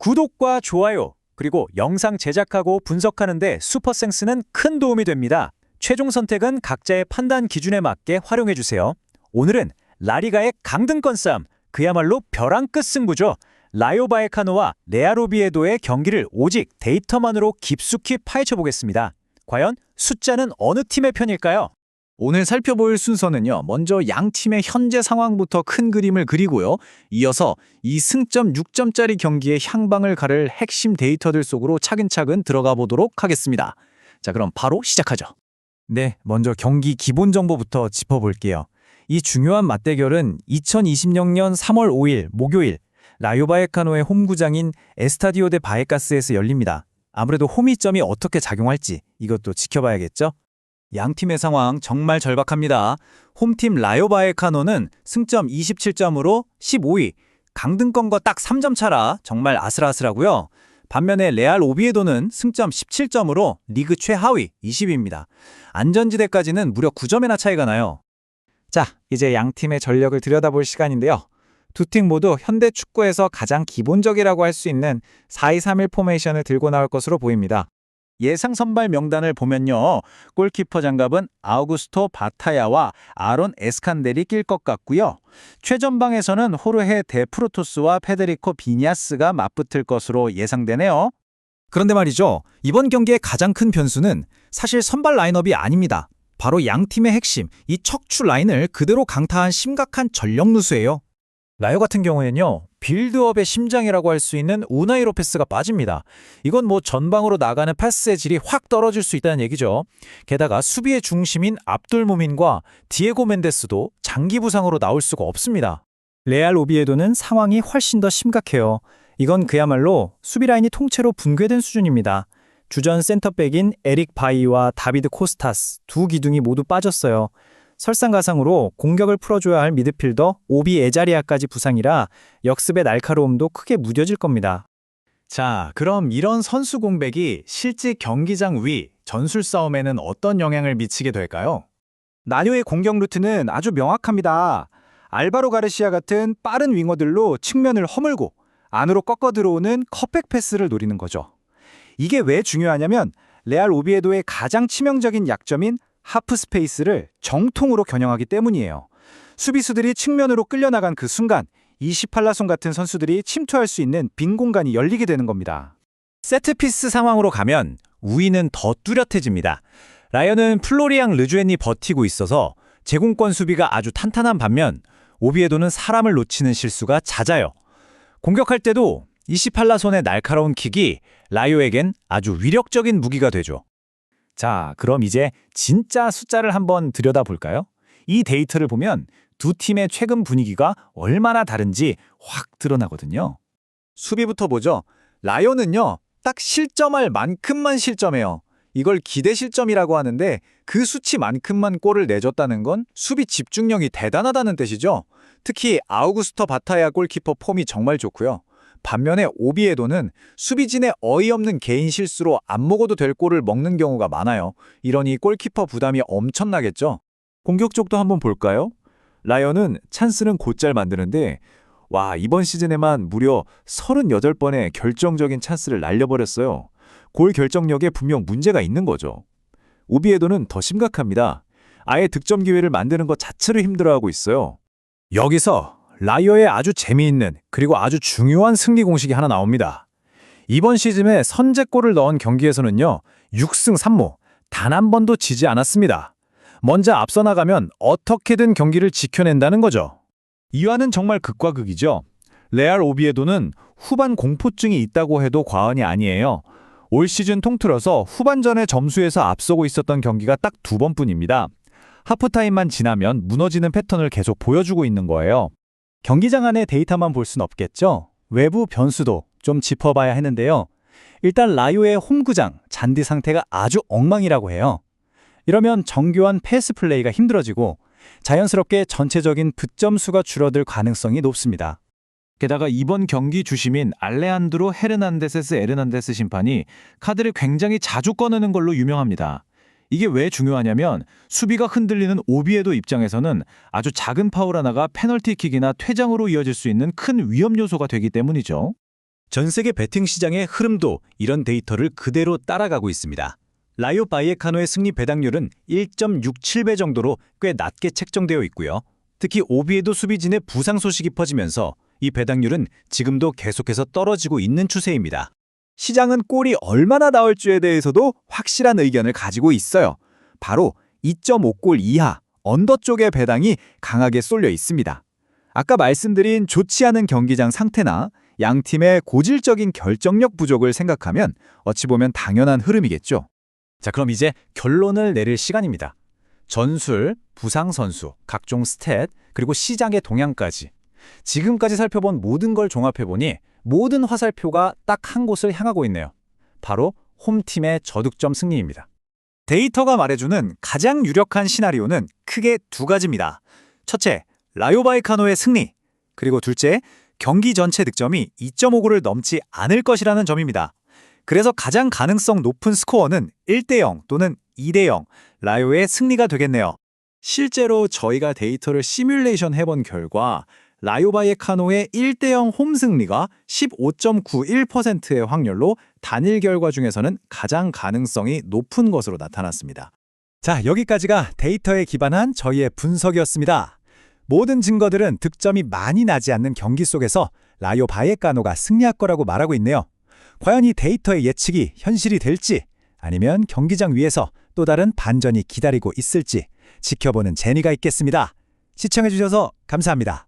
구독과 좋아요, 그리고 영상 제작하고 분석하는데 슈퍼센스는 큰 도움이 됩니다. 최종 선택은 각자의 판단 기준에 맞게 활용해주세요. 오늘은 라리가의 강등권 싸움, 그야말로 벼랑 끝 승부죠. 라요 바에카노와 레알 오비에도의 경기를 오직 데이터만으로 깊숙이 파헤쳐보겠습니다. 과연 숫자는 어느 팀의 편일까요? 오늘 살펴볼 순서는요. 먼저 양 팀의 현재 상황부터 큰 그림을 그리고요. 이어서 이 승점 6점짜리 경기의 향방을 가를 핵심 데이터들 속으로 차근차근 들어가 보도록 하겠습니다. 자, 그럼 바로 시작하죠. 네, 먼저 경기 기본 정보부터 짚어볼게요. 이 중요한 맞대결은 2026년 3월 5일 목요일 라요 바에카노의 홈구장인 에스타디오 데 바에카스에서 열립니다. 아무래도 홈이점이 어떻게 작용할지 이것도 지켜봐야겠죠? 양팀의 상황 정말 절박합니다. 홈팀 라요 바에카노는 승점 27점으로 15위, 강등권과 딱 3점 차라 정말 아슬아슬하고요. 반면에 레알 오비에도는 승점 17점으로 리그 최하위 20위입니다. 안전지대까지는 무려 9점이나 차이가 나요. 자, 이제 양팀의 전력을 들여다볼 시간인데요. 두 팀 모두 현대 축구에서 가장 기본적이라고 할 수 있는 4-2-3-1 포메이션을 들고 나올 것으로 보입니다. 예상 선발 명단을 보면요. 골키퍼 장갑은 아우구스토 바타야와 아론 에스칸델이 낄 것 같고요. 최전방에서는 호르헤 데 프로토스와 페데리코 비냐스가 맞붙을 것으로 예상되네요. 그런데 말이죠. 이번 경기의 가장 큰 변수는 사실 선발 라인업이 아닙니다. 바로 양 팀의 핵심, 이 척추 라인을 그대로 강타한 심각한 전력 누수예요. 라요 같은 경우에는요. 빌드업의 심장이라고 할 수 있는 우나이 로페스가 빠집니다. 이건 전방으로 나가는 패스의 질이 확 떨어질 수 있다는 얘기죠. 게다가 수비의 중심인 압돌 무민과 디에고 멘데스도 장기 부상으로 나올 수가 없습니다. 레알 오비에도는 상황이 훨씬 더 심각해요. 이건 그야말로 수비 라인이 통째로 붕괴된 수준입니다. 주전 센터백인 에릭 바이와 다비드 코스타스 두 기둥이 모두 빠졌어요. 설상가상으로 공격을 풀어줘야 할 미드필더 오비 에자리아까지 부상이라 역습의 날카로움도 크게 무뎌질 겁니다. 자, 그럼 이런 선수 공백이 실제 경기장 위 전술 싸움에는 어떤 영향을 미치게 될까요? 라요의 공격 루트는 아주 명확합니다. 알바로 가르시아 같은 빠른 윙어들로 측면을 허물고 안으로 꺾어 들어오는 컷백 패스를 노리는 거죠. 이게 왜 중요하냐면 레알 오비에도의 가장 치명적인 약점인 하프 스페이스를 정통으로 겨냥하기 때문이에요. 수비수들이 측면으로 끌려나간 그 순간 이시팔라손 같은 선수들이 침투할 수 있는 빈 공간이 열리게 되는 겁니다. 세트피스 상황으로 가면 우위는 더 뚜렷해집니다. 라이언은 플로리앙 르주엔이 버티고 있어서 제공권 수비가 아주 탄탄한 반면 오비에도는 사람을 놓치는 실수가 잦아요. 공격할 때도 이시팔라손의 날카로운 킥이 라이오에겐 아주 위력적인 무기가 되죠. 자, 그럼 이제 진짜 숫자를 한번 들여다볼까요? 이 데이터를 보면 두 팀의 최근 분위기가 얼마나 다른지 확 드러나거든요. 수비부터 보죠. 라이온은요, 딱 실점할 만큼만 실점해요. 이걸 기대 실점이라고 하는데 그 수치만큼만 골을 내줬다는 건 수비 집중력이 대단하다는 뜻이죠. 특히 아우구스토 바타야 골키퍼 폼이 정말 좋고요. 반면에 오비에도는 수비진의 어이없는 개인 실수로 안 먹어도 될 골을 먹는 경우가 많아요. 이러니 골키퍼 부담이 엄청나겠죠. 공격 쪽도 한번 볼까요? 라이언은 찬스는 곧잘 만드는데 이번 시즌에만 무려 38번의 결정적인 찬스를 날려버렸어요. 골 결정력에 분명 문제가 있는 거죠. 오비에도는 더 심각합니다. 아예 득점 기회를 만드는 것 자체를 힘들어하고 있어요. 여기서 라이어의 아주 재미있는 그리고 아주 중요한 승리 공식이 하나 나옵니다. 이번 시즌에 선제골을 넣은 경기에서는요. 6승 3무, 단 한 번도 지지 않았습니다. 먼저 앞서 나가면 어떻게든 경기를 지켜낸다는 거죠. 이와는 정말 극과 극이죠. 레알 오비에도는 후반 공포증이 있다고 해도 과언이 아니에요. 올 시즌 통틀어서 후반전의 점수에서 앞서고 있었던 경기가 딱 2번뿐입니다. 하프타임만 지나면 무너지는 패턴을 계속 보여주고 있는 거예요. 경기장 안의 데이터만 볼 순 없겠죠? 외부 변수도 좀 짚어봐야 했는데요. 일단 라요의 홈구장, 잔디 상태가 아주 엉망이라고 해요. 이러면 정교한 패스 플레이가 힘들어지고 자연스럽게 전체적인 득점 수가 줄어들 가능성이 높습니다. 게다가 이번 경기 주심인 알레한드로 헤르난데스 에르난데스 심판이 카드를 굉장히 자주 꺼내는 걸로 유명합니다. 이게 왜 중요하냐면 수비가 흔들리는 오비에도 입장에서는 아주 작은 파울 하나가 페널티킥이나 퇴장으로 이어질 수 있는 큰 위험 요소가 되기 때문이죠. 전 세계 베팅 시장의 흐름도 이런 데이터를 그대로 따라가고 있습니다. 라이오 바이에카노의 승리 배당률은 1.67배 정도로 꽤 낮게 책정되어 있고요. 특히 오비에도 수비진의 부상 소식이 퍼지면서 이 배당률은 지금도 계속해서 떨어지고 있는 추세입니다. 시장은 골이 얼마나 나올지에 대해서도 확실한 의견을 가지고 있어요. 바로 2.5골 이하 언더 쪽의 배당이 강하게 쏠려 있습니다. 아까 말씀드린 좋지 않은 경기장 상태나 양 팀의 고질적인 결정력 부족을 생각하면 어찌 보면 당연한 흐름이겠죠. 자, 그럼 이제 결론을 내릴 시간입니다. 전술, 부상 선수, 각종 스탯, 그리고 시장의 동향까지. 지금까지 살펴본 모든 걸 종합해보니 모든 화살표가 딱 한 곳을 향하고 있네요. 바로 홈팀의 저득점 승리입니다. 데이터가 말해주는 가장 유력한 시나리오는 크게 두 가지입니다. 첫째, 라이오 바이에카노의 승리. 그리고 둘째, 경기 전체 득점이 2.5골을 넘지 않을 것이라는 점입니다. 그래서 가장 가능성 높은 스코어는 1대0 또는 2대0, 라이오의 승리가 되겠네요. 실제로 저희가 데이터를 시뮬레이션 해본 결과 라이오 바이에카노의 1대0 홈 승리가 15.91%의 확률로 단일 결과 중에서는 가장 가능성이 높은 것으로 나타났습니다. 자, 여기까지가 데이터에 기반한 저희의 분석이었습니다. 모든 증거들은 득점이 많이 나지 않는 경기 속에서 라이오 바이에카노가 승리할 거라고 말하고 있네요. 과연 이 데이터의 예측이 현실이 될지, 아니면 경기장 위에서 또 다른 반전이 기다리고 있을지 지켜보는 재미가 있겠습니다. 시청해주셔서 감사합니다.